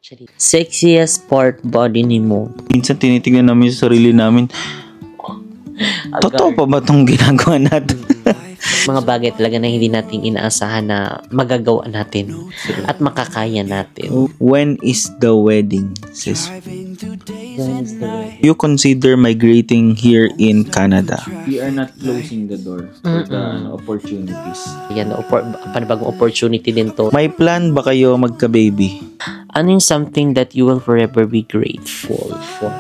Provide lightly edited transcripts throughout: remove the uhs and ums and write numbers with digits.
actually. Sexiest part body ni Mo. Minsan tinitingnan namin sa sarili namin. Totoo pa ba itong ginagawa natin? Mga bagay talaga na hindi natin inaasahan na magagawa natin at makakaya natin. When is the wedding, sis? You consider migrating here in Canada? We are not closing the door for the opportunities. Yan, panibagong opportunity din to. May plan ba kayo magka-baby? Ano yung something that you will forever be grateful for?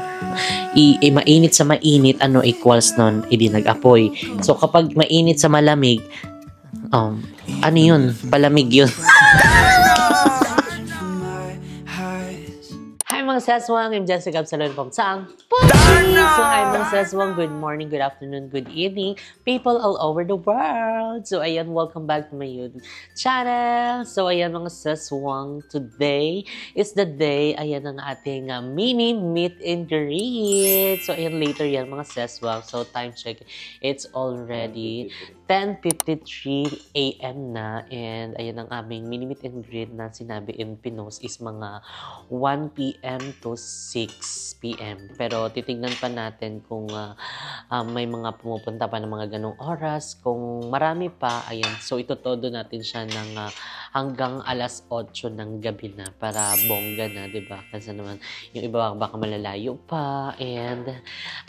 Mainit sa mainit, ano equals nun? Hindi nag-apoy. So, kapag mainit sa malamig, ano yun? Palamig yun. Hi mga saswang, I'm Jessica Absalon from Sang. So hi mga saswang, good morning, good afternoon, good evening, people all over the world. So ayan, welcome back to my YouTube channel. So ayan mga saswang, today is the day, ayan ang ating mini meet and greet. So ayan, later yan mga saswang. So time check, it's already 10:53 AM na, and ayan ang aming mini meet and greet na sinabi in Pinos is mga 1 PM to 6 PM. Pero titignan pa natin kung may mga pumupunta pa ng mga ganong oras. Kung marami pa, ayan, so itotodo natin siya ng hanggang alas 8 ng gabi na para bongga na, diba? Kasi naman yung iba baka malalayo pa. And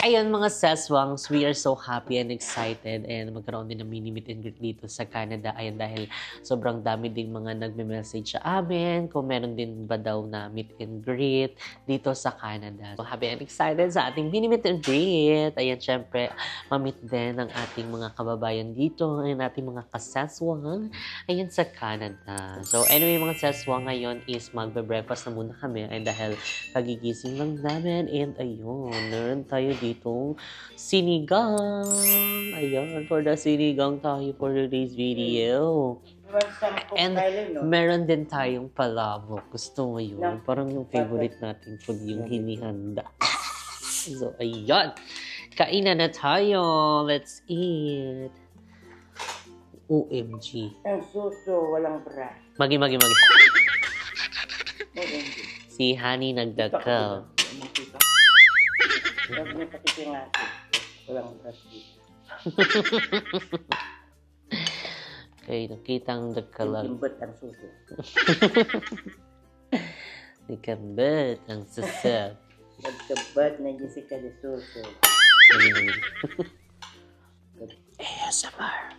ayan mga saswangs, we are so happy and excited and magkaroon din ng mini meet and greet dito sa Canada. Ayan, dahil sobrang dami ding mga nagme-message sa amin kung meron din ba daw na meet and greet dito sa Canada. So happy and excited sa ating mini meet and greet. Ayan, syempre ma-meet din ang ating mga kababayan dito, ang ating mga kasaswang ayan sa Canada. So anyway mga saswang, ngayon is magbe-breakfast na muna kami, ay dahil kagigising lang namin, and ayun, meron tayo dito sinigang. Ayun, for the sinigang tayo for today's video. And meron din tayong palabok. Gusto mo yun? Parang yung favorite natin food, yung hinihanda. So ayun, kainan na tayo. Let's eat. OMG. Ang suso, walang bra. Magi. Si Honey nagdakaw. Huwag niya pakitingati. Walang bra dito. Okay, nakitang dakalag. Nakimbat ang suso. Nakimbat ang suso. Nagkabat na Jessica de Suso. ASMR.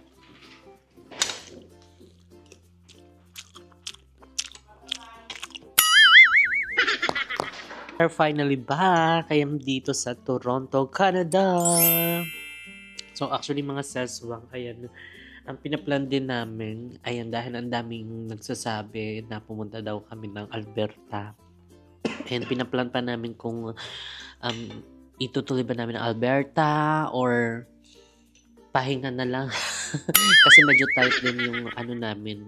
We're finally back. I am dito sa Toronto, Canada. So actually mga saswang, ayan, ang pinaplan din namin, ayan, dahil ang daming nagsasabi na pumunta daw kami ng Alberta. And pinaplan pa namin kung itutuloy ba namin ng Alberta or pahinga na lang. Kasi medyo tight din yung ano namin,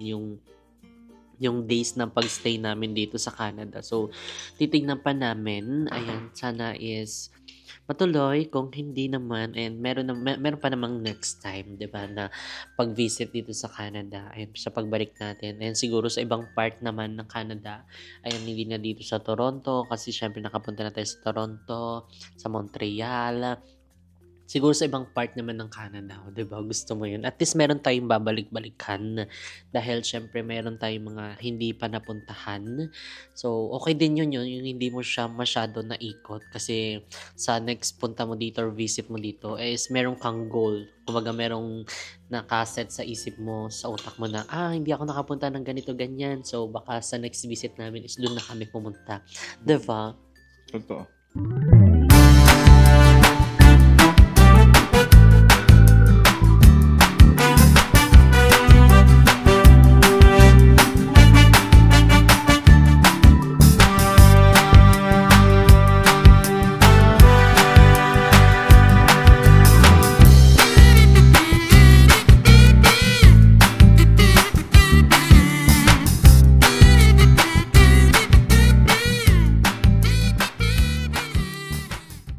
yung days ng pagstay namin dito sa Canada. So, titignan pa namin. Ayan, sana is matuloy. Kung hindi naman, and meron pa namang next time, diba, na pag-visit dito sa Canada. Ayan, sa pagbalik natin. And siguro sa ibang part naman ng Canada, ayan, hindi na dito sa Toronto. Kasi syempre nakapunta na tayo sa Toronto, sa Montreal. Siguro sa ibang part naman ng Canada, diba? Gusto mo yun. At least meron tayong babalik-balikan. Dahil syempre meron tayong mga hindi pa napuntahan. So, okay din yun. Yung hindi mo siya masyado naikot. Kasi sa next punta mo dito or visit mo dito is meron kang goal. Kumbaga merong nakaset sa isip mo, sa utak mo na, hindi ako nakapunta ng ganito, ganyan. So, baka sa next visit namin is doon na kami pumunta. Diba? Totoo.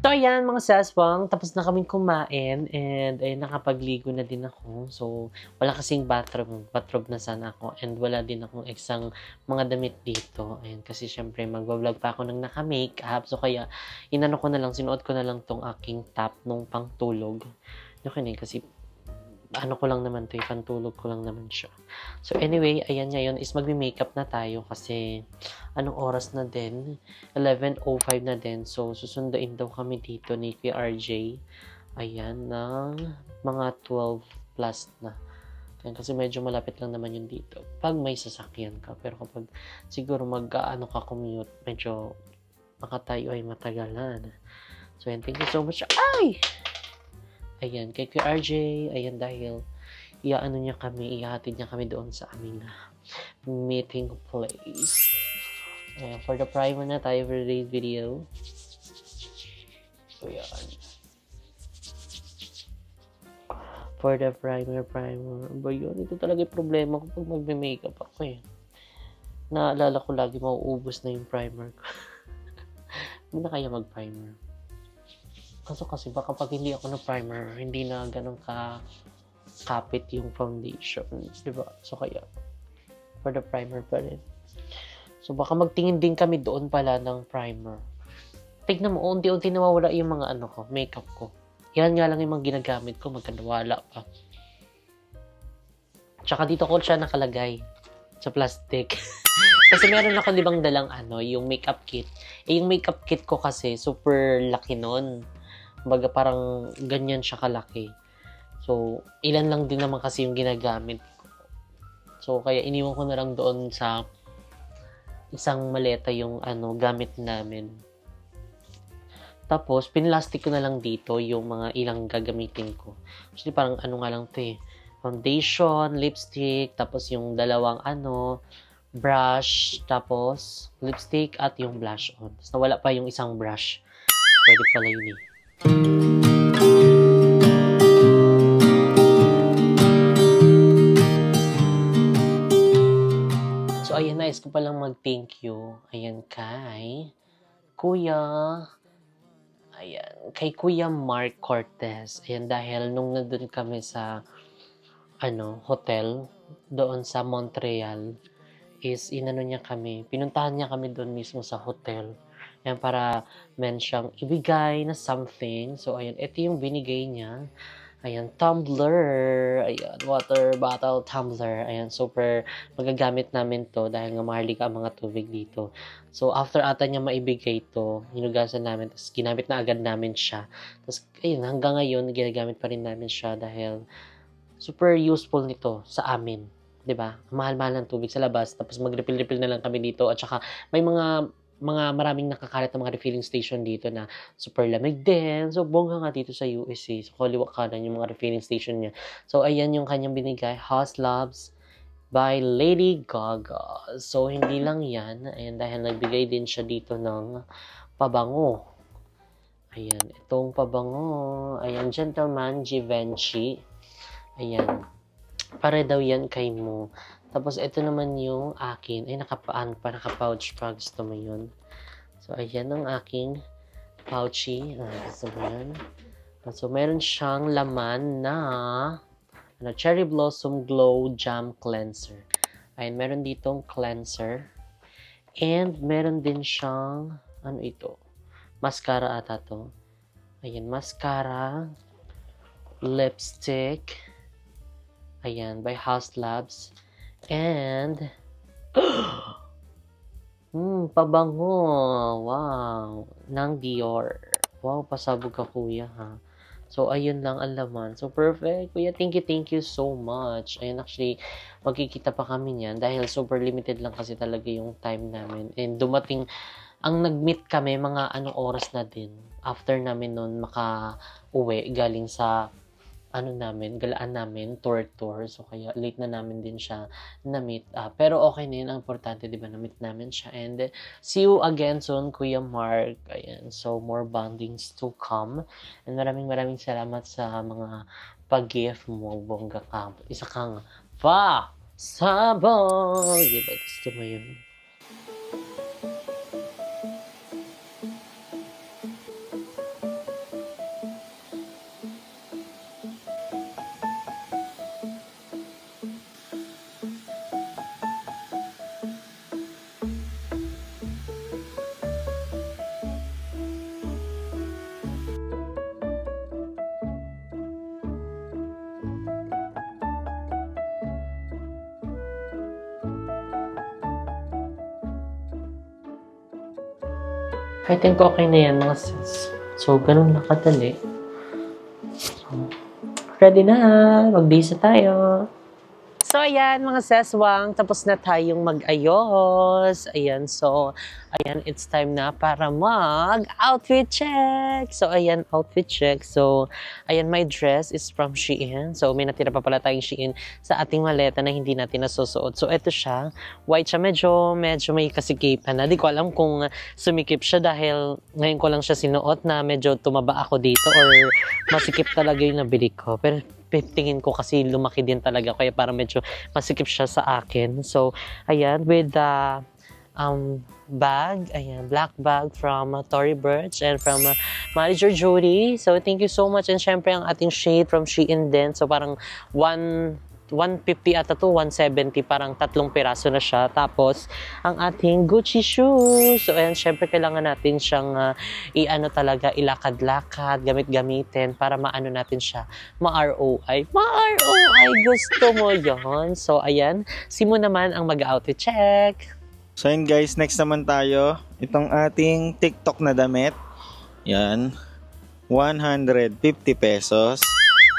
So, ayan mga saswang, tapos na kaming kumain and ay nakapagligo na din ako. So, wala kasing bathrobe na sana ako and wala din akong eksang mga damit dito. Ayan, kasi syempre magbablog pa ako ng naka-makeup. So, kaya inano ko na lang, sinuot ko na lang tong aking top nung pangtulog. Kasi ano ko lang naman to, pantulog ko lang naman siya. So anyway, ayan ngayon is magme-makeup na tayo kasi anong oras na din? 11:05 na din. So susunduin daw kami dito ni Kuya RJ. Ayan, ng mga 12 plus na. Ayan, kasi medyo malapit lang naman yun dito. Pag may sasakyan ka. Pero kapag siguro mag-ano ka commute, medyo makatayo ay matagalan. So ayan, thank you so much. Ay! Ayan, kay Kuya RJ, ayan dahil ihahatid niya kami doon sa aming meeting place. Ayan, for the primer na tayo for today's video. So, ayan. For the primer. Ba yun? Ito talaga yung problema ko pag magme-makeup ako eh. Naalala ko lagi mauubos na yung primer ko. Hindi na kaya mag-primer. Kasi baka pag hindi ako na primer, hindi na ganun kapit yung foundation, diba? So kaya, for the primer pa rin. So baka magtingin din kami doon pala ng primer. Tignan mo, unti-unti nawawala yung mga makeup ko. Yan nga lang yung mga ginagamit ko, magkawala pa. Tsaka dito ko siya nakalagay sa plastic. Kasi meron ako di bang dalang yung makeup kit. Yung makeup kit ko kasi super laki nun. Baga parang ganyan siya kalaki. So, ilan lang din naman kasi yung ginagamit ko. So, kaya iniwan ko na lang doon sa isang maleta yung gamit namin. Tapos, pinlastic ko na lang dito yung mga ilang gagamitin ko. Actually, parang nga lang to eh. Foundation, lipstick, tapos yung dalawang brush, tapos lipstick at yung blush on. Tapos nawala pa yung isang brush. Pwede pala yun eh. So, ayan, nais ko palang mag-thank you. Ayan, kay Kuya Mark Cortez. Ayan, dahil nung nandun kami sa hotel doon sa Montreal, is pinuntahan niya kami doon mismo sa hotel. Ayan, para siyang ibigay na something. So, ayan, ito yung binigay niya. Ayan, tumbler. Ayan, water bottle tumbler. Ayan, super magagamit namin to dahil nga mahalika ang mga tubig dito. So, after ata niya maibigay to, hinugasan namin, tapos ginamit na agad namin siya. Tapos, ayun, hanggang ngayon, ginagamit pa rin namin siya dahil super useful nito sa amin. 'Di ba? Mahal-mahal ng tubig sa labas, tapos mag-refill-refill na lang kami dito at saka may mga maraming nakakalat na mga refilling station dito na super lamig din. So, bongga nga dito sa USA. So, kaliwa kanan yung mga refilling station niya. So, ayan yung kanyang binigay. House Loves by Lady Gaga. So, hindi lang yan. Ayan, dahil nagbigay din siya dito ng pabango. Ayan, itong pabango. Ayan, Gentleman Givenchy. Ayan. Pare daw yan kay mo. Tapos, ito naman yung akin. Ay, naka-pouch pa. Gusto mo yun. So, ayan ang aking pouchy. Gusto mo yan. So, meron siyang laman na Cherry Blossom Glow Jam Cleanser. Ayan, meron ditong cleanser. And, meron din siyang, ito? Mascara ata to. Ayan, mascara. Lipstick. Ayan, by House Labs. And, pabango. Wow. Ng Dior. Wow, pasabog ka, kuya, ha. So, ayun lang ang laman. So, perfect. Kuya, thank you so much. Ayun, actually, magkikita pa kami niyan dahil super limited lang kasi talaga yung time namin. And dumating, ang nag-meet kami, mga oras na din. After namin nun, maka-uwi galing sa galaan namin, tour. So, kaya late na namin din siya na-meet. Pero okay na yun. Ang importante, di ba, na-meet namin siya. And see you again soon, Kuya Mark. Ayan. So, more bondings to come. And maraming salamat sa mga pag-gift mo, bongga ka. Isa kang sabog. Di ba, gusto mo yun? I think okay na yan mga sis. So, ganun lang kadali. So, ready na. Mag-bisa tayo. So, ayan, mga seswang, tapos na tayong mag-ayos. Ayan, so, ayan, it's time na para mag-outfit check. So, ayan, outfit check. So, ayan, my dress is from Shein. So, may natira pa pala tayong Shein sa ating maleta na hindi natin nasusuot. So, eto siya. White siya, medyo may kasikipan na. Di ko alam kung sumikip siya dahil ngayon ko lang siya sinuot na medyo tumaba ako dito or masikip talaga yung nabili ko. Pero, tingin ko kasi lumaki din talaga kaya parang medyo masikip siya sa akin. So, ayan, with the bag, ayan, black bag from Tory Burch and from Manager Jody. So, thank you so much. And syempre, ang ating shade from Shein din. So, parang 150 ata to, 170, parang 3 piraso na siya. Tapos, ang ating Gucci shoes. So, ayan, syempre, kailangan natin siyang talaga, ilakad-lakad, gamit-gamitin para maano natin siya, ma-ROI. Ma-ROI, gusto mo yon. So, ayan, Simo naman ang mag-outfit check. So yun guys, next naman tayo. Itong ating TikTok na damit. Yan. 150 pesos.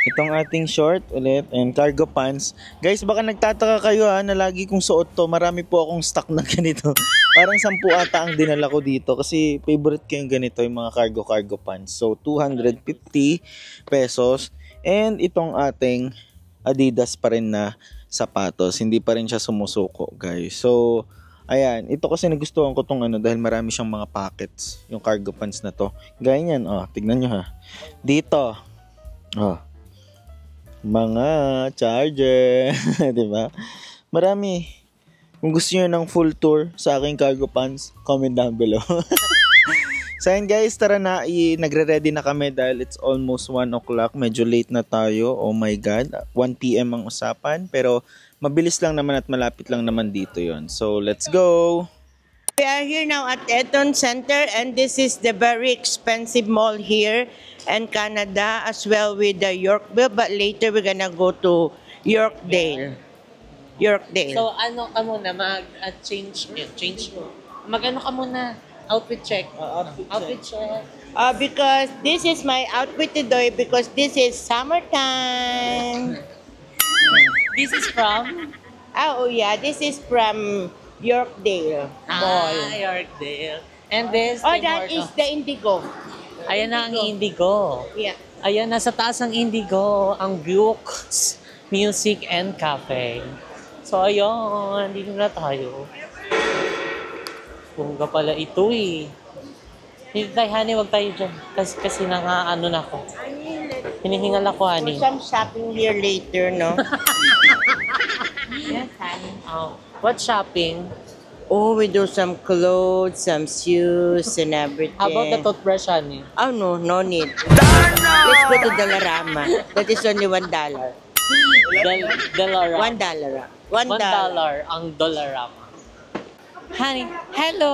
Itong ating short ulit and cargo pants. Guys, baka nagtataka kayo na lagi kong suot to. Marami po akong stock na ganito. Parang 10 ata ang dinala ko dito kasi favorite ko yung ganito, yung mga cargo pants. So 250 pesos. And itong ating Adidas pa rin na sapatos. Hindi pa rin siya sumusuko, guys. So ayan, ito kasi nagustuhan ko tong dahil marami siyang mga pockets, yung cargo pants na to. Gaya niyan, tignan nyo ha. Dito, mga charger, di ba? Marami. Kung gusto niyo ng full tour sa aking cargo pants, comment down below. So ayan guys, tara na, nagre-ready na kami dahil it's almost 1 o'clock. Medyo late na tayo, oh my god. 1 PM ang usapan, pero mabilis lang naman at malapit lang naman dito yon. So let's go! We are here now at Eton Center and this is the very expensive mall here in Canada as well with the Yorkville, but later we're gonna go to Yorkdale. So, ano ka muna, mag-change mo. Mag-ano ka muna, outfit check. Outfit check. Because this is my outfit today because this is summertime. This is from? Oh yeah, this is from Yorkdale Mall. Yorkdale. And this? That is the Indigo. Ayan na ang Indigo. Yeah. Ayan, nasa taas ang Indigo, ang Bukes Music and Cafe. So, ayun, dito na tayo. Bunga pala ito eh. Hindi tayo, honey, wag tayo dyan. Kasi na ako. Hinihingal ako, honey. For some shopping here later, no? Yes, honey. Oh, what shopping? Oh, we do some clothes, some shoes, and everything. How about the toothbrush, honey? Oh, no need. Let's go to Dollarama. That is only $1. Dollarama. $1. $1 ang Dollarama. Honey, hello!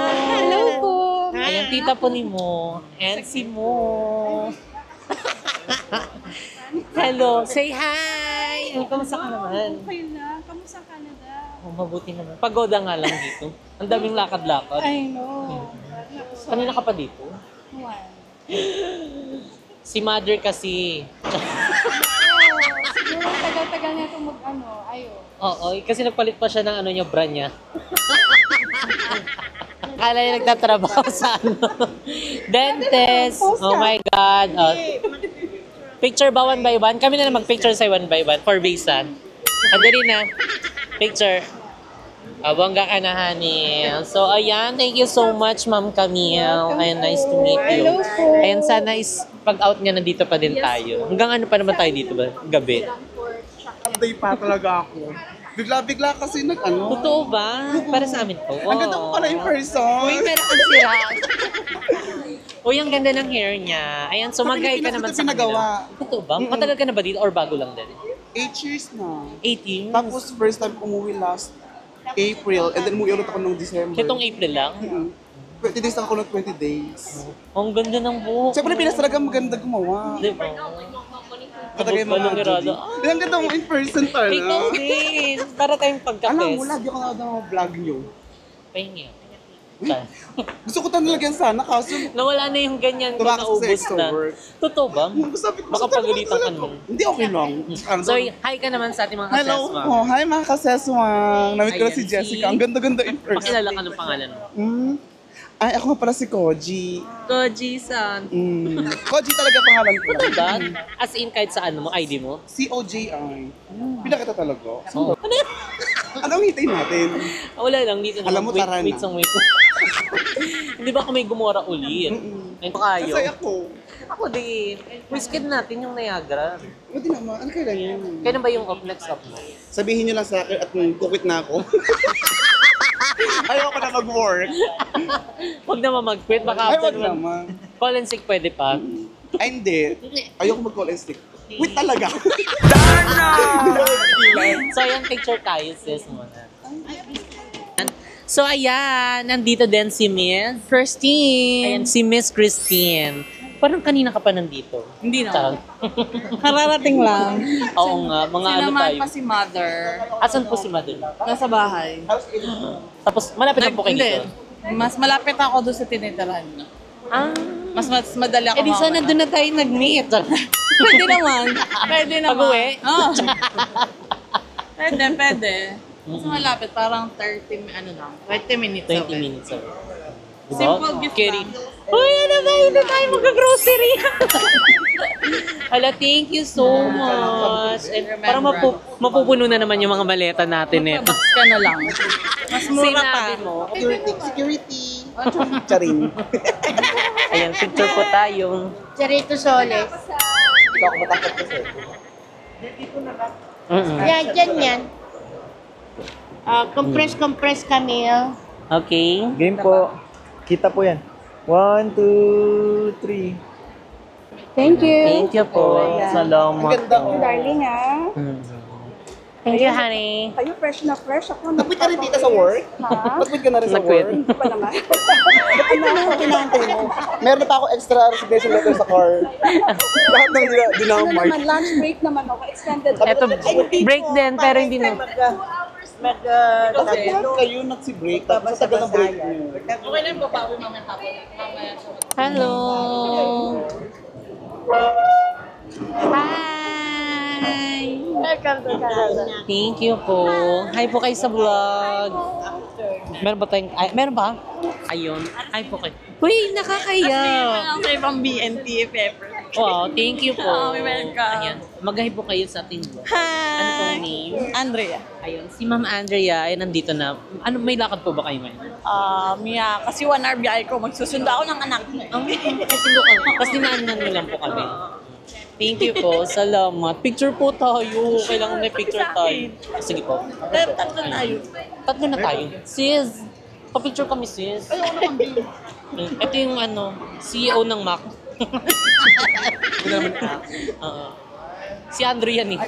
Hello po! Ayan, tita po ni mo. And si mo. Hello, say hi! Kamusta ka naman? Okay na. Kamusta Canada? Oh, mabuti naman. Pagoda nga lang dito. Ang daming lakad-lakad. I know. Kanina ka pa dito? One. Si mother kasi. Siguro tagal-tagal na itong ayo. Oo, kasi nagpalit pa siya ng niya, brand niya. Akala niya nagtatrabaho sa dentist. Oh my God. Picture ba 1 by 1? Kami na mag-picture sa 1 by 1 for visa. Andali na. Picture. Bongga ka na, honey. So, ayan. Thank you so much, Ma'am Camille. Ayan, nice to meet you. Hello po. Ayan, sana pag-out niya, nandito pa din tayo. Hanggang ano pa naman tayo dito ba? Gabi. Day pa talaga ako. Bigla-bigla kasi Totoo ba? Para sa amin to. Ang ganda mo pala in person. Uy, meron kang sira. Uy, ang ganda ng hair niya. Ayan, so mag-guide ka naman sa kanila. Totoo ba? Matagal ka na ba dito or bago lang din? 8 years na. 8 years? Tapos first time umuwi last April and then umuwi ulit ako nung December. Itong April lang? 20 days ako ng 20 days. Ang ganda ng buhok. Siyempre, Pinas talaga maganda gumawa. Di ba? Katagay mga Judy. Ang ganda mo in person pala. Ikaw din. Para tayong pagka-test. Alam mo, lagi ako nakada ng vlog nyo. Pahingi. Gusto ko talaga sana, kaso Nawala na yung ganyan ko, tumakas sa naubos extra na. work. Totoo ba? Sabi ko, Baka pagalitan ka nun. Hindi, okay lang. So, hi ka naman sa ating mga Hello kasesma. po. Hi mga kaseswang. Namit ko na Ayan, si Jessica. si- Ang ganda-ganda in person. Pakilala ka ng pangalan mo. Ay, ako nga pala si Koji. Koji-san. Koji talaga pangalan ko. Totoo ba? As in, kahit sa ano mo, ID mo? C-O-J-I. Pila kita talaga. Oo. Ano yan? Anong hitay natin? Wala lang, dito Alam mo, wait, tara na. wait, wait. Hindi ba kung may gumora ulit? Ayun kayo. Kasi ako. Ako din. Whiskey natin yung Niagara. Hindi naman. Ano kailan yun? Kailan ba yung next up mo? Sabihin nyo lang sa akin at kukit na ako. Ayoko na mag-work. Huwag naman mag-quit. Baka Ay, after wag naman. call and sick pwede pa. Ay, hindi. Ayoko mag-call and stick. Quit talaga. So, ayan, picture tayo, sis muna. So, ayan, nandito din si Miss Christine. Ayan, si Miss Christine. Parang kanina ka pa nandito. Hindi Charot. na. Kararating lang. Oo nga, mga ano Sinamahan tayo. pa si mother. Asan po si Mother? Nasa bahay. Tapos, malapit na po kayo Hindi. dito. Mas malapit ako doon sa tinitirahan niya. Ah, Mas madali ako eh di sana makapunta. doon na tayo nag-meet. Pwede naman. Pwede naman. Pag-uwi? Oo. Pwede. Mas malapit. Parang 30 minutes 20 away. minutes away. Diba? Simple gift Carry. lang. Uy, ano ba? Hindi tayo mag-grocery. Hala, thank you so much. And parang mapupuno na naman yung mga maleta natin eh. Box ka na lang. Mas mura pa. Sinabi mo. Security. Charing. Ayan, picture po tayo. Charito Soles. Hindi ako matakot kasi. Yan, dyan yan. Compress kami. Okay. Game po. Kita po yan. 1, 2, 3. Thank you. Thank you po. Salamat. Darling, ah. Thank you, honey. Kayo fresh na fresh. Ako Nag-quit ka rin dito sa work? Ha? Nag-quit ka na rin sa Nag-quit. work? Hindi pa naman. Kinaantay mo. Meron na pa ako extra resignation letter sa car. Lahat ng Ano dinamark. naman, lunch break naman ako. Extended. Ito, break din, pero hindi na. Kayo nagsi-break, tapos sa tagal ng break niyo. Okay na yung babawi mamaya tapos. Mamaya siya. Hello. Hi. Welcome to Canada. Thank you po. Hi po kayo sa vlog. Meron ba tayong... Ay, meron ba? Ayun. Hi po kayo. Uy, nakakaya. Walang kayo pang BNT if ever. Wow, thank you po. Oh, welcome. Ayan. Mag-hi po kayo sa ating vlog. Hi! Ano pong name? Andrea. Ayun, si Ma'am Andrea ay nandito na. Ano, may lakad po ba kayo ngayon? Yeah, kasi 1 hour biyahe ko. Magsusundo ako ng anak mo. Kasi kasi naanan nyo lang po kami. Thank you po. Salamat. Picture po tayo. Kailangan may picture tayo. Sige po. Tatlo tayo. Tatlo na tayo. Sis, pa-picture kami, sis. Ito yung ano, CEO ng Mac. Oo. Si Andrew yan eh.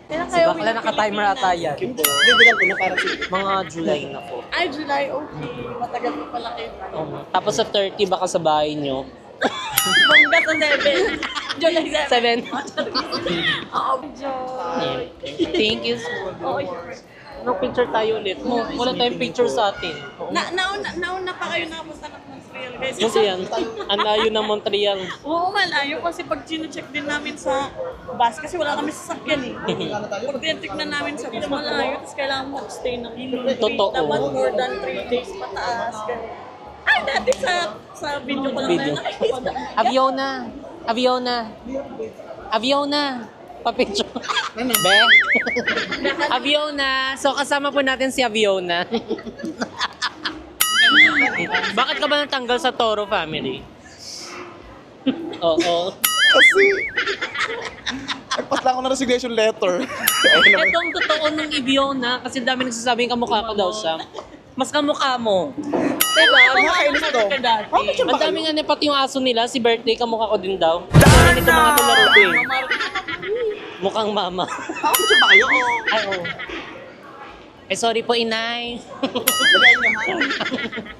Kailan Si bakla naka-timer ata yan. Hindi lang ko na para sa Mga July na po. Ay, July, okay. Matagal po pala kayo. Tapos sa 30, baka sa bahay nyo. Bongga sa 7. July 7. 7. Oo, Thank you so much. Ano picture tayo ulit? Wala tayong picture sa atin. Nauna pa kayo nakapunta ng Montreal, guys. Kasi yan, ang layo ng Montreal. Oo, malayo kasi pag chine-check din namin sa bus, kasi wala kami sasakyan eh. Pag tinitignan namin sa bus, malayo, tapos kailangan mo stay ng Totoo. dapat more than 3 days pataas. Ay, dati sa video ko lang Video. tayo nakikita. Aviona! Pa-picture. Be? Aviona! So, kasama po natin si Aviona. Bakit ka ba natanggal sa Toro family? Oo. Kasi, nagpas lang ako ng resignation letter. Ito ang totoo ng Aviona kasi dami nagsasabing kamukha ko daw siya. Mas kamukha mo. Diba? Nakakainis to. Ang dami nga na pati yung aso nila, si birthday, kamukha ko din daw. Kaya nito mga tularo ko eh. Mukhang mama. Ako siya ba kayo? Ay, oo. Eh, sorry po, inay. Lagayan niyo, ha?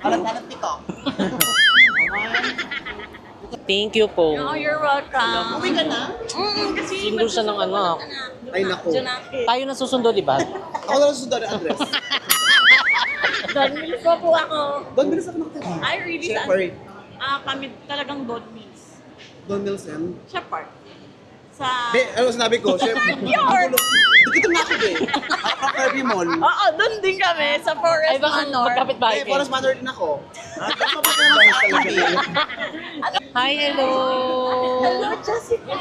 Alat-alat nito. Thank you po. Oh, you're welcome. Uwi ka na? Kasi Sundo siya ng ano. Ay, naku. Tayo na susundo, di ba? Ako na lang susunod ang address. Don Mills po ako. Don Mills ako nakatira. Ay, really? Shepherd. Kami talagang Don Mills. Don Mills yan. Shepherd. Sa... Ano sinabi ko? Shepherd. Dito na ako eh. Ako Kirby Mall. Oo, doon din kami. Sa Forest Ay, baka Manor. magkapit bahay Eh, Forest Manor din ako. Tapos mabalik na lang sa akin eh. Hi, hello! Hello, Jessica.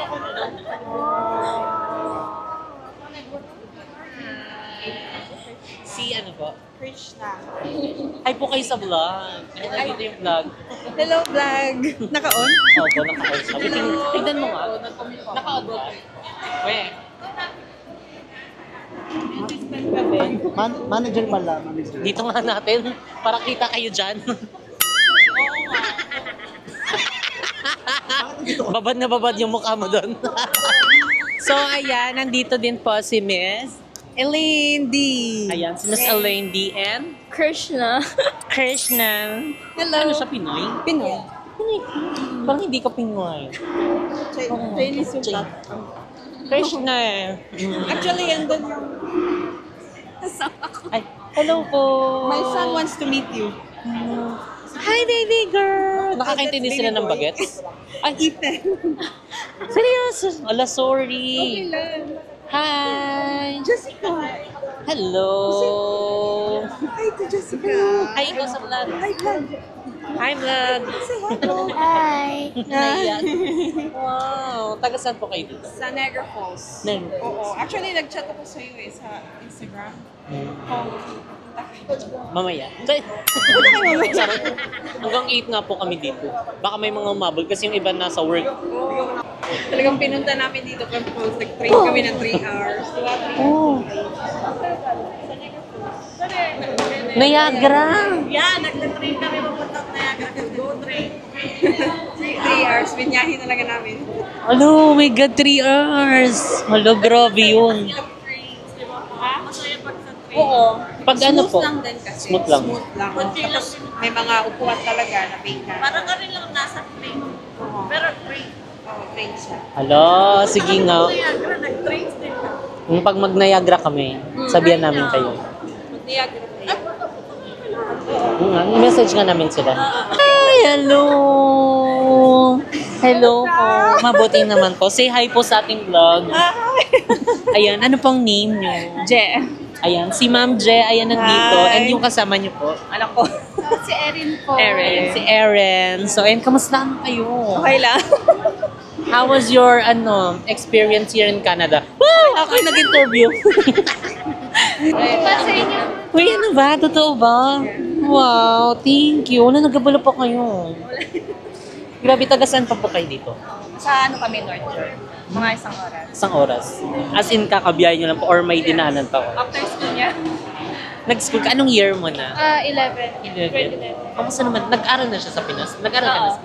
Si ano po? Krishna. Hi po kayo sa vlog. Ay, nandito yung vlog. Hello, vlog. Naka-on? Opo, naka-on siya. Wait, tignan mo nga. Naka-on ba? Weh. Manager pala. Manager. Dito nga natin, para kita kayo dyan. Babad na babad yung mukha mo doon. So, ayan, nandito din po si Miss Elaine D. Ayan, si Miss Elaine D. and Krishna. Krishna. Hello. Ano siya, Pinoy? Pinoy. Parang hindi ka Pinoy. Chinese yung tat. Krishna. Actually, yan doon yung... Ay, hello po. My son wants to meet you. Hi, baby girl. Nakakaintindi That's sila baby ng boy. bagets? Ay, Ethan. seryoso? Ala, sorry. Hi. Jessica. Hello. Hi to Jessica. Hi, ikaw sa vlog. Hi, vlog. Hi, vlog. Say hello. Ayan. Wow. Taga saan po kayo dito? Sa Niagara Falls. Nang. Oo. Actually, nag-chat ako sa iyo sa Instagram. Mamaya. Sarap. Hanggang 8 nga po kami dito. Baka may mga umabol kasi yung iba nasa work. Talagang pinunta namin dito from Falls. Nag-train kami ng 3 hours. Oh. Niagara. Yeah, nagtatrain kami papuntang Niagara. Go train. 3 hours. Binyahin talaga namin. Hello, oh my God, 3 hours. Hello, grabe yun. Masaya pag sa train. Oo. Pag ano po? Smooth lang din kasi. Smooth lang. Smooth lang. Tapos may mga upuan talaga na pinggan. Parang ka rin lang nasa train. Pero train. Oo, train siya. Hello, sige nga. Niagara, nag-trains din ka. Yung pag mag-Niagara kami, sabihan namin kayo. Mag-Niagara train. Message nga namin sila. Hi, hello! Hello po. Mabuti naman po. Say hi po sa ating vlog. Ayan, ano pong name nyo? Je. Ayan, si Ma'am Je, ayan nandito. Hi. And yung kasama nyo po? Alam ko. Si Erin po. Erin. Si Erin. So, and kamusta naman kayo? Okay lang. How was your experience here in Canada? Wow! Ako yung nag-interview. Uy, ano ba? Totoo ba? Wow, thank you. Ano, nagabala pa kayo? Grabe, taga saan pa po kayo dito? Sa ano kami, North Shore. Mga isang oras. Isang oras. As in, kakabiyahe nyo lang po or may dinaanan pa ko? After school niya? Nag-school ka? Anong year mo na? 11. 11. Kamusta naman? Nag-aral na siya sa Pinas? Nag-aral ka na sa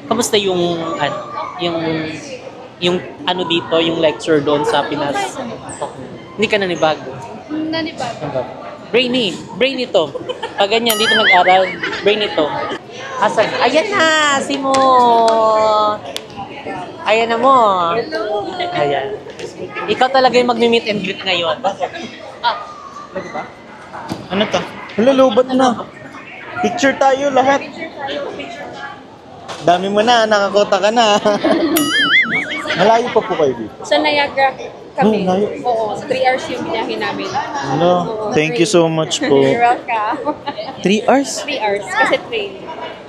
Kamusta yung, ano, yung ano dito, yung lecture doon sa Pinas? Okay. Hindi ka nanibago? Nanibago. Brainy to. Pag ganyan, dito nag-aral, brainy to. Asan? Ayan na, si Mo. Ayan na mo. Ayan. Ikaw talaga yung mag-meet and greet ngayon. Ano to? Hala, lobat na. Picture tayo lahat. Dami mo na, nakakota ka na. Malayo pa po kayo dito. Sa Niagara kami. Oh, layo. Oo, 3 hours yung binahin namin. Hello. Thank you so much po. You're welcome. 3 hours? 3 hours kasi train.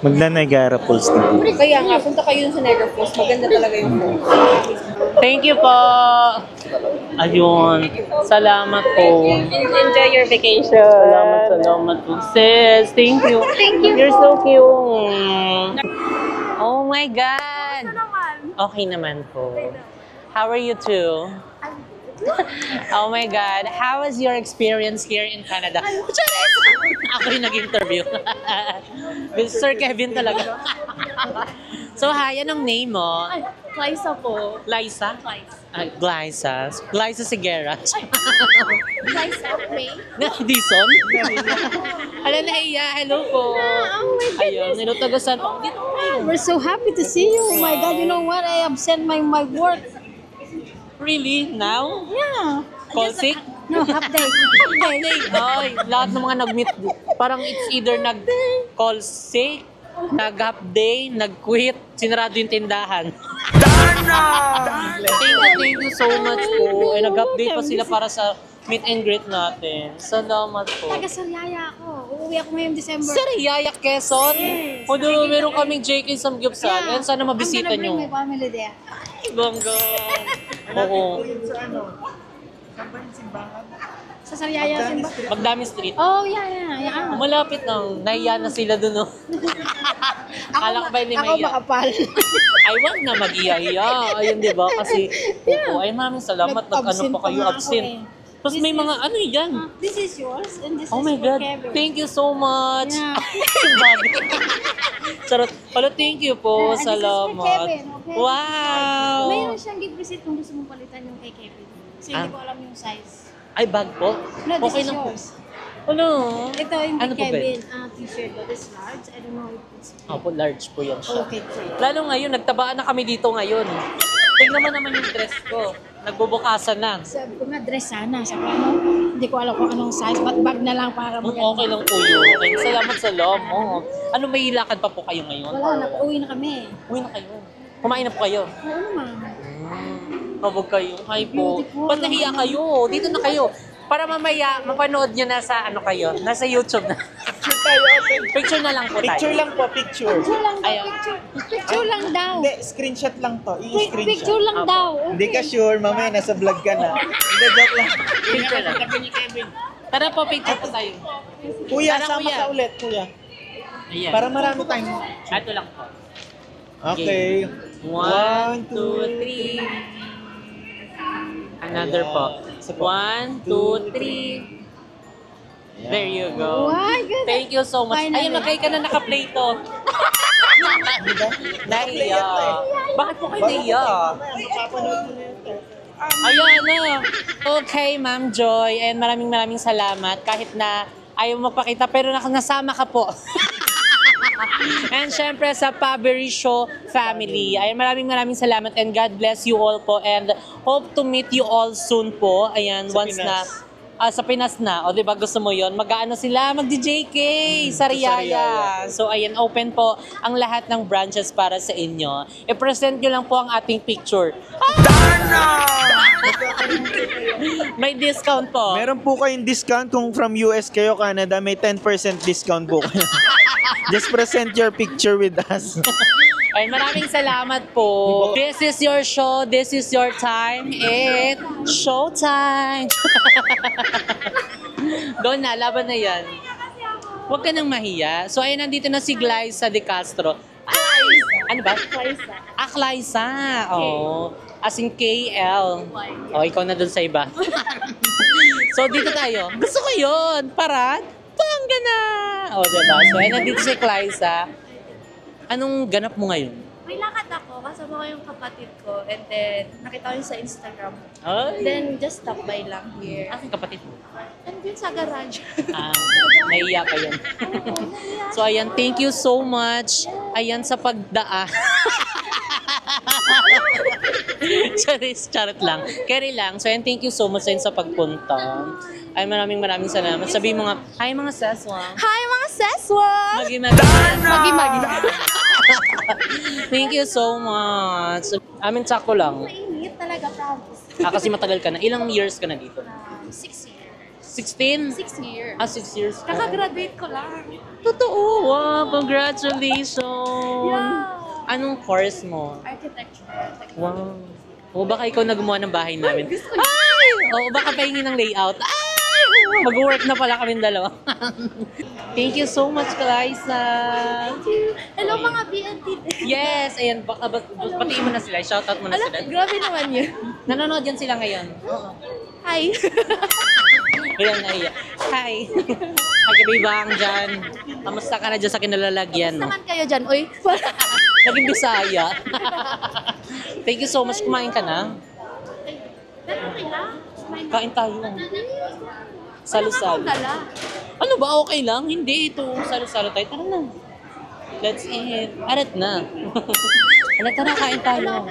Magna-Niagara Falls na. Kaya nga, punta kayo sa Niagara Falls. Maganda talaga yung falls. Thank you po. Ayun. Salamat po. Enjoy your vacation. Salamat po. Sis, thank you. Thank you. You're so cute. Oh my God. Okay naman po. How are you two? Oh my God. How was your experience here in Canada? Charis! Ako yung nag-interview. Sir Kevin talaga. So, hi. Anong name mo? Liza po. Liza? Glyza. Glyza Sigera. Liza, okay? Dison? Ala na iya. Hello po. Ayun. Hello, taga saan po? Dito. We're so happy to see you. Oh my God, you know what? I have sent my work. Really? Now? Yeah. Call sick? No, half day. Half day. Ay, lahat ng mga nag-meet, parang it's either nag-call sick, nag-half day, nag-quit, sinarado yung tindahan. Thank you so much po. Ay, nag-update pa sila para sa meet and greet natin. Salamat po. Taga Sariaya ako. Uuwi ako ngayong December. Sariaya, Quezon? O doon, meron kaming JK Samgyupsal. And sana mabisita I'm gonna nyo. bring my family there. Ay, bongga. Oo. Sa Sariaya, Simba. Magdami Street. Oh, yeah. Malapit lang. Nahiya na sila doon, no? Akala ko ba hindi Ako mahiya? makapal. Ay, wag na mag-iya-iya. Ayun, di ba? Kasi, ay, maraming salamat. Nag-ano pa kayo, absent. Tapos may mga, ano yan? This is yours and this Oh is my for God. Kevin. Thank you so much. Yeah. Bagay. Charot. Hello, thank you po. And this is for Salamat. Kevin, okay? Wow. Mayroon siyang gift receipt kung gusto mong palitan yung kay Kevin. Kasi hindi ko alam yung size. Ay, bag po? No, this Okay is lang po. yours. Ano? Ito yung Ano po kay ba? Kevin t-shirt. That is large. I don't know if it's... Opo, large po yan siya. Okay, great. Lalo ngayon, nagtabaan na kami dito ngayon. Tingnan mo naman yung dress ko. Nagbubukasan na. Sabi ko nga, dress sana. Sabi ko, hindi ko alam kung anong size, but bag na lang para Okay lang po yun. Okay. Salamat sa loob mo. Ano, may lakad pa po kayo ngayon? Wala, uwi na kami. Uwi na kayo. Kumain na po kayo. Oo naman. Mabog kayo. Hi po. Beautiful. Ba't nahiya kayo? Dito na kayo. Para mamaya, mapanood nyo na sa ano kayo. Nasa YouTube na. Picture na lang po tayo. Picture lang po, picture. Picture lang daw, Ayaw. picture lang daw. Hindi, screenshot lang to. I-screenshot. Picture lang daw. Okay. Hindi ka sure, mamaya nasa vlog ka na. Hindi, joke lang. Picture lang. Tara po, picture po tayo. Kuya, Tara, sama kuya. ka ulit, kuya. Ayan. Para marami time. Ito lang po. Okay. 1, 2, 3. Another po. 1, 2, 3. There you go. Why? Good. Thank you so much. Finally. Ayun, nakay ka na naka-play to. Naiya. Bakit po kayo naiya? Ayan na. Okay, Ma'am Joy. And maraming salamat. Kahit na ayaw magpakita, pero nasama ka po. And syempre sa Pabery Show family. Ayan, maraming salamat and God bless you all po. And hope to meet you all soon po. Ayan, Sa once Pinas. na sa Pinas na. O, di ba gusto mo yon? Mag-aano sila? Mag-DJK sa Riyaya. So, ayan, open po ang lahat ng branches para sa inyo. I-present nyo lang po ang ating picture. May discount po. Meron po kayong discount kung from US kayo, Canada, may 10% discount po kayo. Just present your picture with us. Ay, maraming salamat po. This is your show. This is your time. It's showtime. Go na, laban na yan. Huwag ka nang mahiya. So, ayun, nandito na si Glyza De Castro. Ay! Ano ba? Clarissa. Ah, Glyza. Oh. As in KL. Oh, ikaw na dun sa iba. So, dito tayo. Gusto ko yun. Parad. Pangga na. Oh, diba? So, ayun, nandito si Glyza. Anong ganap mo ngayon? May lakad ako, kasama ko yung kapatid ko, and then nakita ko yun sa Instagram. Ay. Then just stop by lang here. Aking kapatid mo? And then sa garage. Naiya pa yun. So, ayan, thank you so much. Ayan, sa pagdaa. Charot lang. Carry lang. So, ayan, thank you so much sa pagpunta. Ay, maraming salamat. Sabi mo nga, hi mga seswang. Hi mga seswang! Magi-magi. Thank you so much. Amin sakto lang. Mainit talaga, promise. Kasi matagal ka na. Ilang years ka na dito? 6 years. 16? 6 years. 6 years. Kaka-graduate ko lang. Totoo. Wow, congratulations. Yeah. Anong course mo? Architecture. Wow. O baka ikaw na gumawa ng bahay namin. Ay! O baka pahingi ng layout. Ay! Mag-work na pala kami dalawa. Thank you so much, Glyza. Thank you. Hello mga BNT. Yes, ayan. Baka patiin mo na sila. Shoutout mo na Alam, sila. grabe naman yun. Nanonood yan sila ngayon. Oo. Hi. Ayan, naiya. Hi. Hakibibang dyan. Kamusta ka na dyan sa kinalalagyan? No? Naman kayo dyan, uy. Naging Bisaya. Thank you so much. Kumain ka na. Pero okay lang. Kain tayo. Salo-salo. Wala kang dala. Ano ba? Okay lang? Hindi. Ito. Salo-salo tayo. Tara na. Let's eat. Arat na. Ano, tara, kain tayo.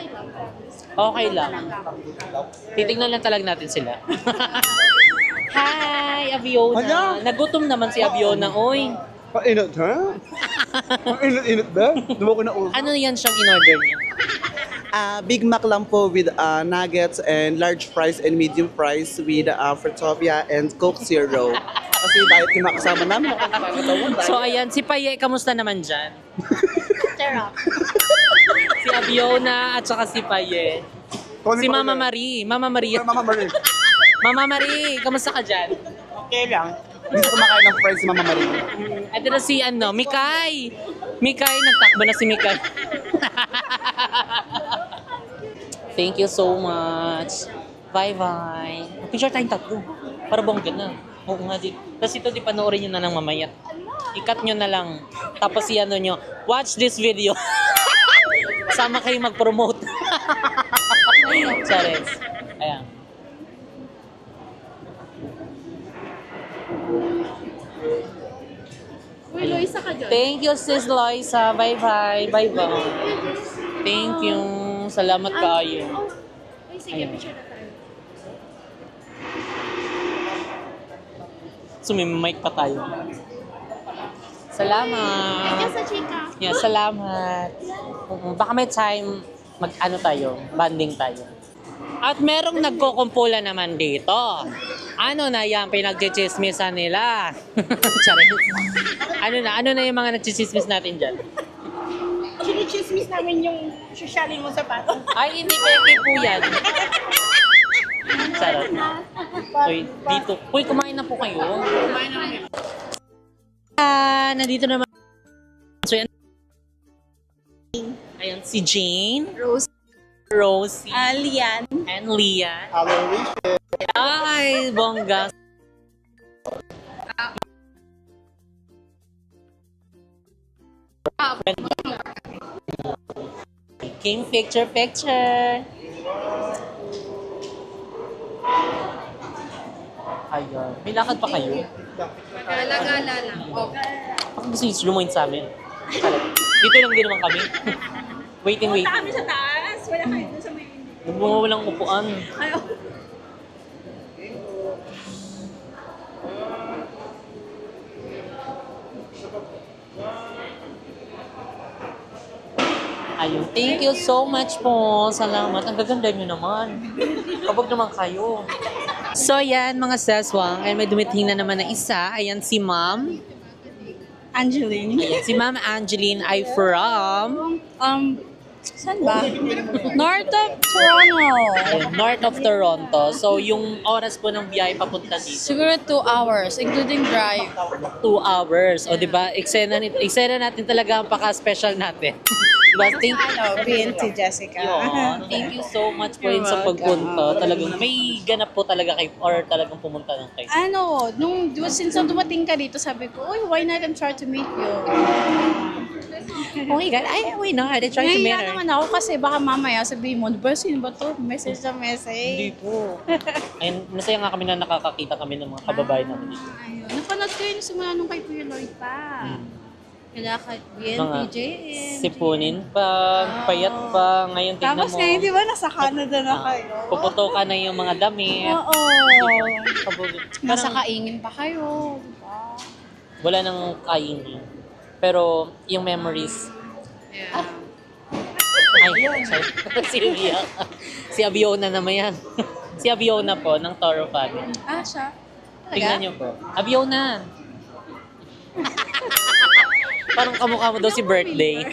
Okay lang. Titignan lang talaga natin sila. Hi, Abiona. Nagutom naman si Abiona, oy. Painit, ha? Painit ba? Dumo ko na ulo. Ano yan siyang in-order niya? Big Mac lang po with nuggets and large fries and medium fries with Fruitopia and Coke Zero. Kasi diet yung makasama namin. So ayan, si Paye, kamusta naman dyan? Si Abiona at saka si Paye. Si Mama Marie. Mama Marie. Mama Marie. Mama Marie, kamusta ka dyan? Okay lang. Hindi ko kumakain ng fries si Mama Marie. Ito na si Mikay. Mikay, nagtakbo na si Mikay. Thank you so much. Bye-bye. Picture tayong tatlo. Para bongga na. Oo nga, tapos ito, di panoorin nyo na lang mamaya. I-cut nyo na lang. Tapos nyo, watch this video. Sama kayo mag-promote. Charis. Ayan. Uy, Loisa ka dyan. Thank you, sis Loisa. Bye-bye. Bye-bye. Thank you. Salamat kayo. Uy, sige, picture na tayo. Sumimic pa tayo. Salamat. Yes, sa chika. Yeah, salamat. Baka may time mag-ano tayo, banding tayo. At merong nagkukumpula naman dito. Ano na yan, pinagchichismisan nila. Charis. Ano na yung mga nagchichismis natin dyan? Chinichismis namin yung sosyalin mo sa pato. Ay, hindi peke po yan. Charot. Uy, dito. Uy, kumain na po kayo. Kumain na kami. Nandito naman. So, yan. Ayan, si Jane. Rosie. Lian. And Lian. Hello, Rachel. Ay, bongga. King picture. Ayun. May lakad pa kayo? Gala-gala lang. Oh. Bakit gusto nyo lumoyin sa amin? Dito lang din naman kami. Waiting. Punta kami sa taas. Wala kayo doon sa may... Walang upuan. Ayaw. Ayun. Thank you so much po. Salamat. Ang gaganda nyo naman. Kapag naman kayo. So, yan mga seswang. Ay may dumiting na naman na isa. Ayan si Ma'am. Angeline. Ayan, si Ma'am Angeline ay from... Saan ba? North of Toronto. Ayan, north of Toronto. So, yung oras po ng biyahe papunta dito. Siguro 2 hours, including drive. 2 hours. O, diba? Eksena natin talaga ang paka-special natin. Diba? BNT Jessica. Yun. Thank you so much po rin sa pagpunta. Talagang may ganap po talaga kayo or talagang pumunta ng kayo. Since dumating ka dito, sabi ko, uy, why not and try to meet you? Oh my God. Why not? I try to meet Ngayon her. naman ako kasi baka mamaya sabihin mo, ba, sino ba to? Message na Hindi message. po. Ayun, masaya nga kami na nakakakita kami ng mga kababayan namin dito. Ayun. Napanood ko yun simula nung kay Kuya Lloyd pa. Kaya kay BNT JN. Sipunin pa, payat pa. Ngayon tingnan Tapos mo. ngayon, di ba, nasa Canada na kayo? Puputokan na yung mga damit. Oo. Nasa Parang kaingin pa kayo, di ba? wala nang kainin. Pero yung memories. Yeah. Ay, sorry. Si Abiona naman yan. Si Abiona po, ng Toro family. Ah, siya? Tingnan niyo po. Abiona! Parang kamukha mo daw si birthday.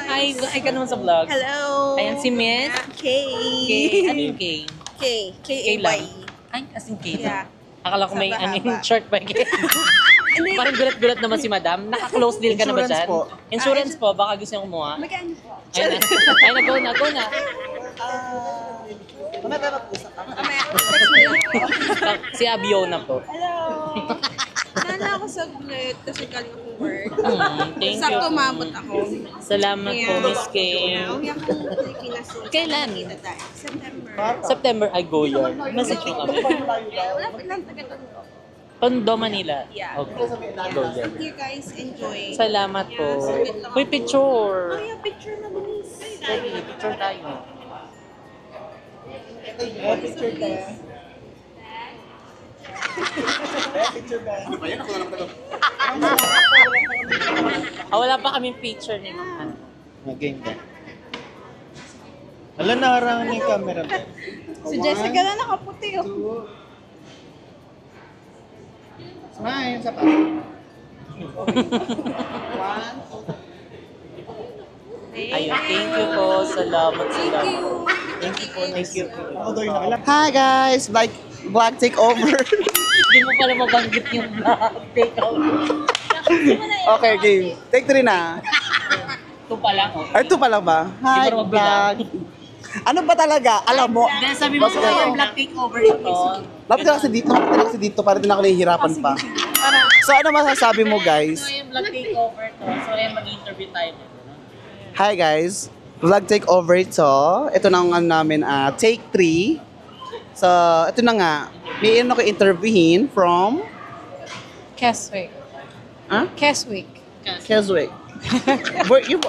Ay, ka naman sa vlog. Hello! Ayan si Miss. Kay. Ano yung K? K lang. Ay, as in K. Yeah. Akala ko may Haba-haba. short ba? Parang gulat-gulat naman si Madam. Naka-close deal ka na ba Insurance dyan? po. Insurance po. Baka gusto niyo kumuha. Magkano po? Ay, go na. Mamaya tayo mag-usap. Text mo lang ako. Si Abiona po. Hello! Nala ako saglit kasi galing ako work. Thank you. Sakto umabot ako. Salamat po, Miss Kim. Uwi ako ng Pilipinas. Kailan? September. September, ay go yun. Message nyo kami. Wala pa lang taga-tondo. Tondo, Manila. Yeah. Okay. Go dyan. You guys enjoy. Salamat po. Uy, picture. Kaya picture na bilis. Sige, picture tayo. Wala pa kaming picture ni Ma'am. Mag-game ka. Alam, naharangan niya yung camera ba? Si Jessica na nakaputi oh. Smile, sa pa. Ayun, thank you po. Salamat. Thank you po. Thank you. Hi guys, vlog takeover. Hindi mo pala mabanggit yung take out. Okay, game. Take 3 na. Ito pa lang. Ay, 2 pa lang ba? Hi, Hindi mo magbilang. vlog. Ano ba talaga? Alam mo, Then sabi mo sa yung black takeover ito. lapit na kasi dito para din ako nahihirapan pa. So ano masasabi mo guys? So yung black takeover to. So yung mag-interview tayo dito. Hi guys, vlog takeover ito. Ito na ang ano namin, take 3. So ito na nga, may ako interviewin from Keswick. Huh? Keswick. Keswick.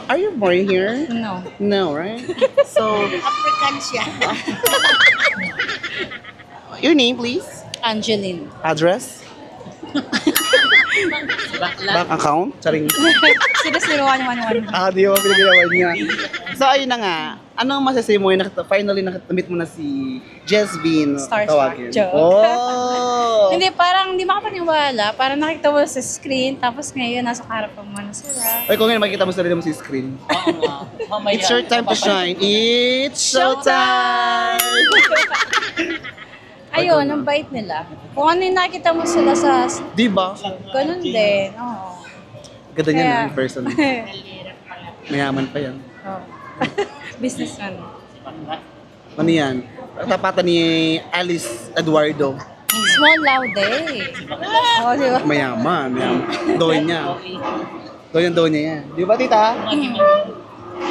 Are you born here? No. No, right? So, African siya. your name please? Angeline. Address? Bank account? Charing. 00111. Di ba pinagalawan niya? So, ayun na nga. Anong masasabi mo? Finally, nakita-meet mo na si Jesvin. Starstruck. Joke. Oh! Hindi, parang hindi makapaniwala. Parang nakita mo sa screen, tapos ngayon nasa harapan mo na sila. Ay, kung ngayon makikita mo sa mo si screen. Oo nga. Mamaya. It's your time to shine. It's showtime! Ayun, ang bait nila. Kung ano yung nakita mo sila sa... Di ba? Ganun din. Oo. Ganda niya Kaya- na in person. Mayaman pa yan. Oo. Businessman. Ano yan? Tapatan ni Alice Eduardo. Small loud eh. Oo, di ba? Mayaman. Doon niya. Doon niya yan. Di ba, tita?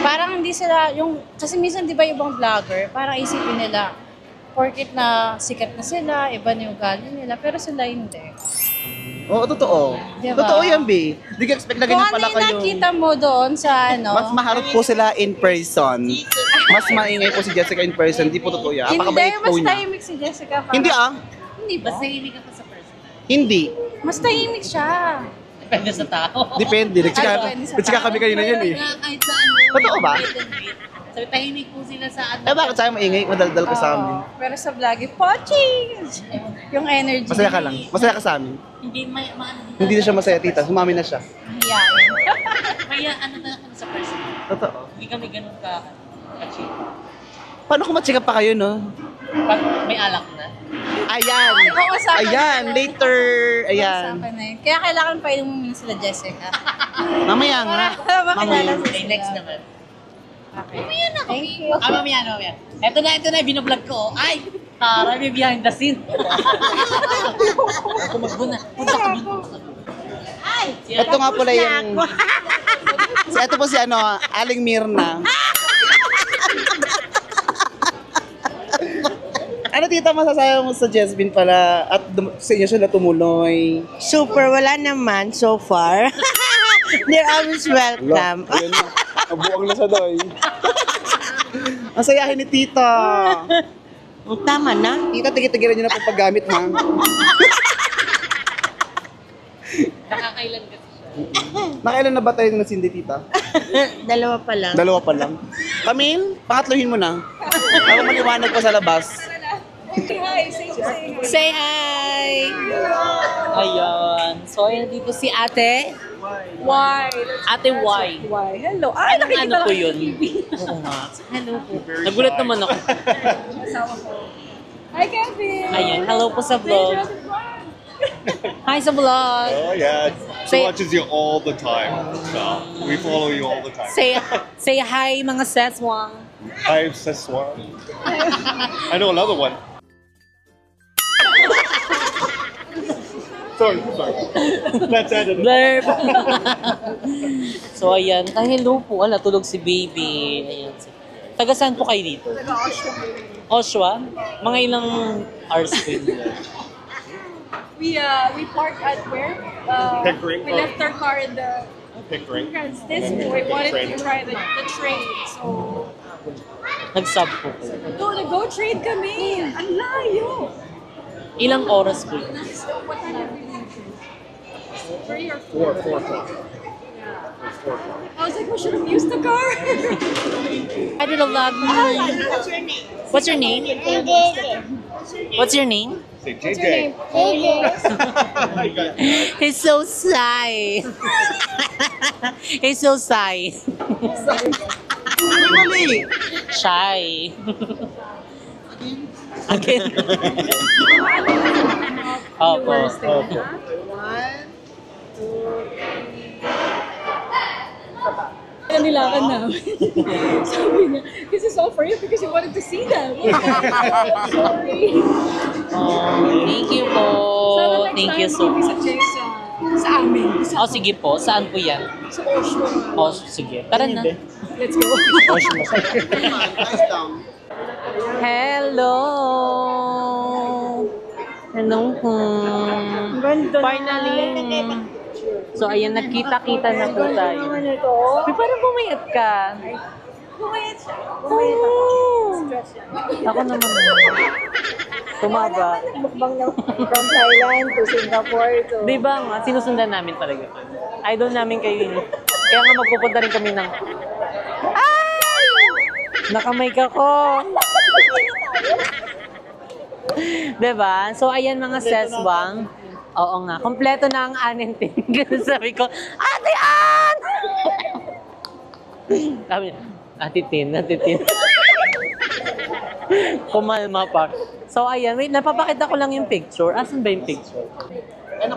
Parang hindi sila, kasi minsan di ba ibang vlogger, parang isipin nila, porkit na sikat na sila, iba na yung ugali nila, pero sila hindi. Oo, totoo. Diba? Totoo yan, B. Di ka expect na Kung ganyan ano pala yung kayo. nakita mo doon sa Mas maharap po sila in person. Mas maingay po si Jessica in person. Di po totoo yan. Hindi, Apakabait po mas niya. tahimik si Jessica. Parang, Hindi ah. Hindi ba? Basta hindi ka pa sa person. Hindi. Mas tahimik siya. Depende sa tao. Depende. depende sa Nagtsika tao. kami kanina yan eh. Kahit sa ano. Totoo ba? Sabi, tahimik po sila sa ano. Eh bakit tayo maingay? Madaldal ka sa amin. Oo. Pero sa vlog, poching! Yung energy. Masaya ka lang. Masaya ka sa amin. Hindi maano. Hindi na siya masaya, tita. Sumami na siya. Hiyain. Kaya ano na ako sa person. Totoo. Hindi kami ganun ka-achieve. Paano kung matsika pa kayo, no? Pag may alak na. Ayan. Uusapan Ayan. na yun. Later. Ayan. Usapan na yun. Kaya kailangan pa yung muna sila Jessica. Mamaya nga. Makilala Mamaya. sila. Okay, next naman. Okay. Thank you. Mamaya. Ito na, binoblog ko. Ay! Tara, may behind the scene. Ako magbuna. Punta ka dito. Ay! Ito nga pala yung... Ito po si Aling Mirna. Ano tita masasabi mo sa Jesvin pala at sa inyo siya na tumuloy? Super, wala naman so far. They're always welcome. Ayan na. Nabuang na siya doy. Ang sayahin ni tita. Tama na. Tita, tigilan niyo na po paggamit ha. Nakakailan kasi siya. Nakailan na ba tayo na Cindy tita? Dalawa pa lang. Dalawa pa lang. Camille, pangatluhin mo na. Para maliwanag pa sa labas. Say hi! Ayan. So, ayan dito si Ate. Why? Ate Y. Why? Hello. Ay, nakikita Ano lang po sa yun? TV. Oo nga. Hello po. Nagulat naman ako. Hi, Kevin. Ayan. Hello po sa vlog. Hi sa vlog. Oh yeah, she Say- watches you all the time. So we follow you all the time. Say hi mga Seswang. Hi, Seswan. I know another one. sorry. That's it. Blurb. So ayan. Ay, hello po. Ala, tulog si baby. Ayan. Taga saan po kayo dito? Oshwa. Mga ilang hours po yun. We parked at where? Pickering. We left our car in the Pickering. entrance. This we wanted to try the train. So, Nag-sub po. nag-go train kami. Ang layo. Ilang oras po yun? What time did we leave? 3 or 4? 4 o'clock. I was like, we should have used the car. I did a vlog. What's your name? What's your name? Say JJ. He's so shy. He's so shy. Shy. Again. Opo. Nilakan namin. Sabi niya, this is all for you because you wanted to see them. Sorry. Thank you po. Thank you so much. Sa amin. Oh, sige po. Saan po yan? Sa Osho. Oh, sige. Tara na. Let's go. Hello! Hello po. Finally. So, ayan, nagkita-kita na po tayo. Uy, parang bumayat ka. Bumayat siya. Ako naman. Tumaba. Mukbang na from Thailand to Singapore to... Diba nga, sinusundan namin talaga. Idol namin kayo yun. Kaya nga magpupunta rin kami ng... Ay! Nakamay ka ko. Diba? So, ayan mga seswang. Oo nga, kompleto na ang anin tin. Sabi ko, Ate Ann! Sabi, Ate Tin. Kumalma pa. So, ayan, wait, napapakita ko lang yung picture. Asan ba yung picture?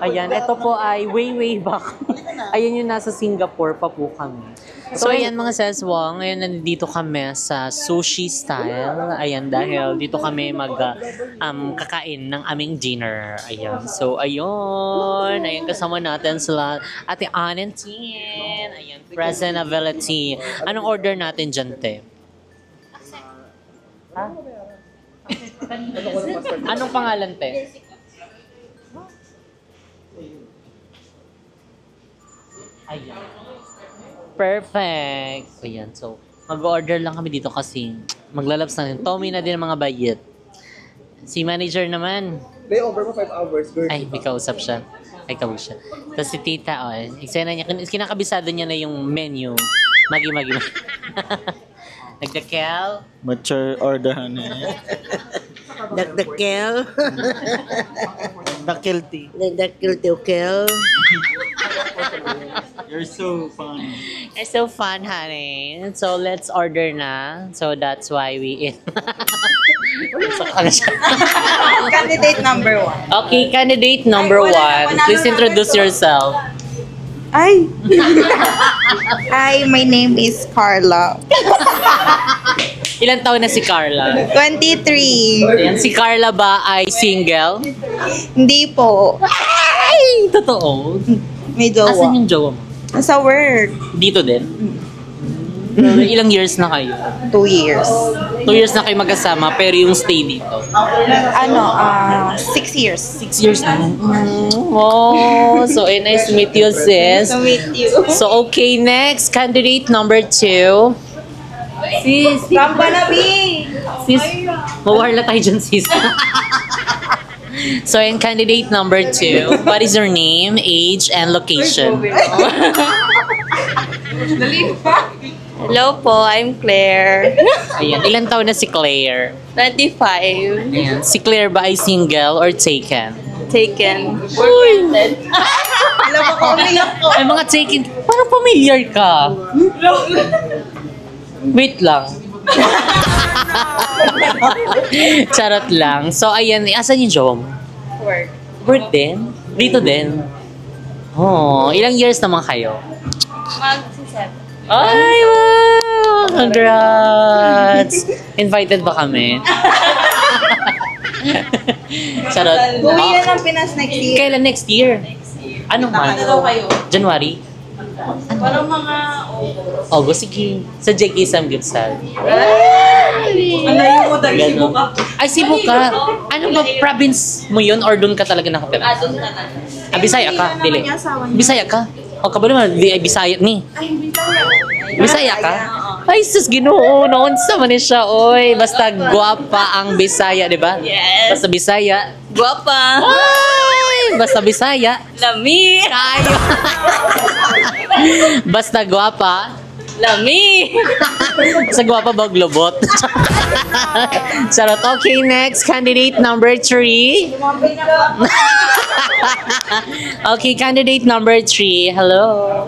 Ayan, ito po ay way back. Ayan yung nasa Singapore pa po kami. So, ayan mga seswang, ngayon nandito kami sa sushi style. Ayan, dahil dito kami kakain ng aming dinner. Ayan, so ayun. Ayan, kasama natin sila Ate Ann and Tin. Ayan, present ability. Anong order natin dyan, te? Ha? Anong pangalan, te? Ayan. Perfect. Ayan, so mag-order lang kami dito kasi maglalabs na din. Tommy na din ang mga bayit. Si manager naman. Layover mo 5 hours. Ay, may kausap siya. Ay, kawag siya. Tapos si tita, eksena niya, kinakabisado niya na yung menu. Magi. Nagdakel. Mature order na. Dakdakel. Dakilti. Dakdakel. You're so funny. You're so fun, honey. So, let's order na. So, that's why we eat. Candidate number 1. Okay, candidate number 1. Please introduce yourself. Hi, my name is Carla. Ilan taon na si Carla? 23. Ayan, si Carla ba ay single? Hindi po. Ay! Totoo? May jowa. Asan yung jowa mo? Sa work. Dito din? Ilang years na kayo? 2 years. 2 years na kayo magkasama, pero yung stay dito? 6 years. 6 years na? Oh, so nice to meet you, sis. Nice to meet you. So, okay, next, candidate number 2. Sis, Rambanabi! sis, mawarla tayo dyan, sis. So, in candidate number 2, what is your name, age, and location? Hello po, I'm Claire. Ayan, ilan taon na si Claire? 25. Ayan, si Claire ba ay single or taken? Taken. Alam mo ko, umiyak ko. Ay, mga taken, parang familiar ka. Wait lang. Charot lang. So, ayan, asan yung jowa mo? Work. Work din? Dito din? Oh, ilang years naman kayo? Mag-7. Ay, wow! Congrats! Invited ba kami? Charot. Uwi na ng Pinas next year. Kailan next year? Anong month? Ano kayo? January? Parang mga August, sige. Sa JK Sam Gibson. Malayo mo dahil Cebu ka. Ay, Cebu ka. Ano ba, province mo yun or doon ka talaga nakatira? Doon ka na. Ah, Bisaya ka? Dili. Bisaya ka? O, kabalo naman, di ay Bisaya ni. Bisaya ka? Ay, sus, Ginoo. Noon sa man siya, oy. Basta guwapa ang Bisaya, di ba? Yes. Basta Bisaya. Guwapa. Ay, basta Bisaya. Lami. Kayo. Basta guwapa. Lami. Sa guwapa ba globot? Charot. Okay, next. Candidate number 3. Okay, candidate number 3. Hello.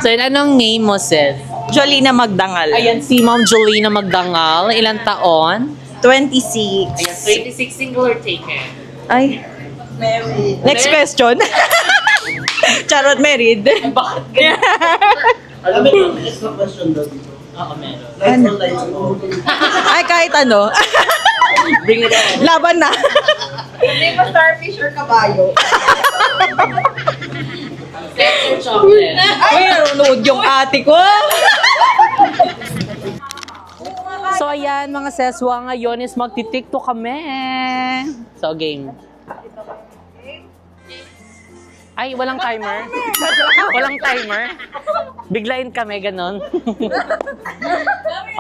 So, anong name mo, sis? Jolina Magdangal. Ayan, si Ma'am Jolina Magdangal. Ilang taon? 26. Ayan, 26 single or taken? Ay. Next question. Charot, married. Bakit ganyan? Alam mo, may extra question daw dito. Oo, meron. Ay, kahit ano. Bring it on. Laban na. Hindi ba starfish or kabayo? Sex or chocolate? Ay, nanonood yung ate ko. So, ayan, mga seswa, ngayon is magti-tiktok kami. So, game. Ay, walang timer? Walang timer? Biglain kami, ganon.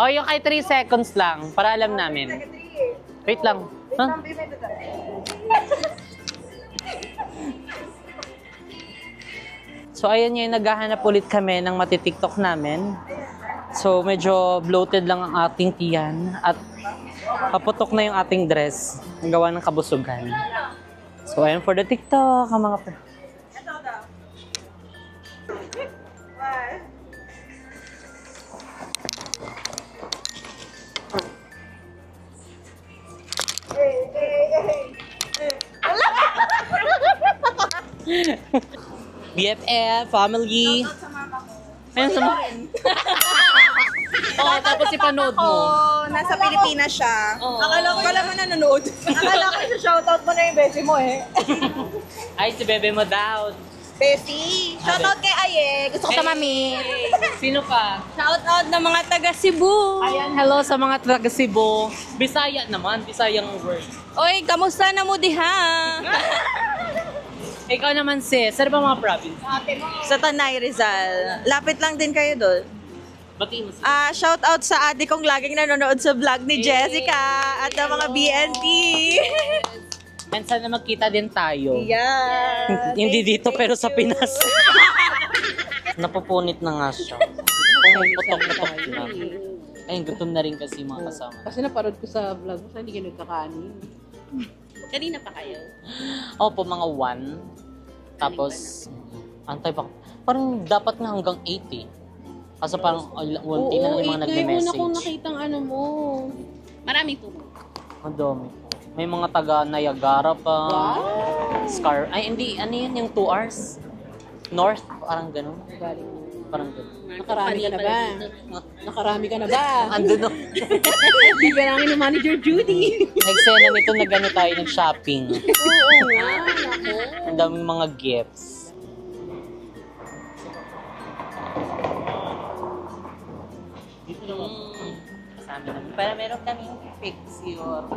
O, yung kay 3 seconds lang, para alam namin. Wait lang. Huh? So, ayan yung naghahanap ulit kami ng matitiktok namin. So, medyo bloated lang ang ating tiyan at kaputok na yung ating dress. Ang gawa ng kabusugan. So, ayan for the TikTok, ang mga... BFF, family. Ayun sa mga. Oo, tapos ipanood mo. Nasa Pilipinas siya. Akala mo nanonood. Akala ko sa shoutout mo na yung besi mo eh. Ay, si Bebe mo daw. Besi. Shoutout kay Aye. Gusto ko sa mami. Sino pa? Shoutout ng mga taga Cebu. Ayan, hello sa mga taga Cebu. Bisaya naman, Bisayang word. Oy, kamusta na mo diha? Ikaw naman sis, saan ba mga province? Sa Tanay, Rizal. Lapit lang din kayo doon. Batiin mo sis. Shoutout sa ate kong laging nanonood sa vlog ni Jessica at ng mga BNT. And sana magkita din tayo. Yeah. Hindi dito pero sa Pinas. Napupunit na nga siya. Putok-putok na. Ayun, gutom na rin kasi mga kasama. Kasi naparod ko sa vlog mo, so hindi ka nagkakanin. Kanina pa kayo? Opo, mga 1. Tapos, antay pa. Parang dapat nga hanggang 8 eh. Kasi parang unti na lang yung mga nagme-message. Oo, 8 na yung nakitang ano mo. Marami po. Madami. May mga taga Niagara pa. Scar. Ay, hindi. Ano yun? Yung 2 hours? North? Parang ganun. Parang ganun. Nakarami ka na ba? Nakarami ka na ba? Ando no. Bibirangin ni Manager Judy. Nagsena nito na gano'n tayo nag-shopping. Oo nga, nako. Ang daming mga gifts. Dito naman. Kasama namin. Para meron kaming picture.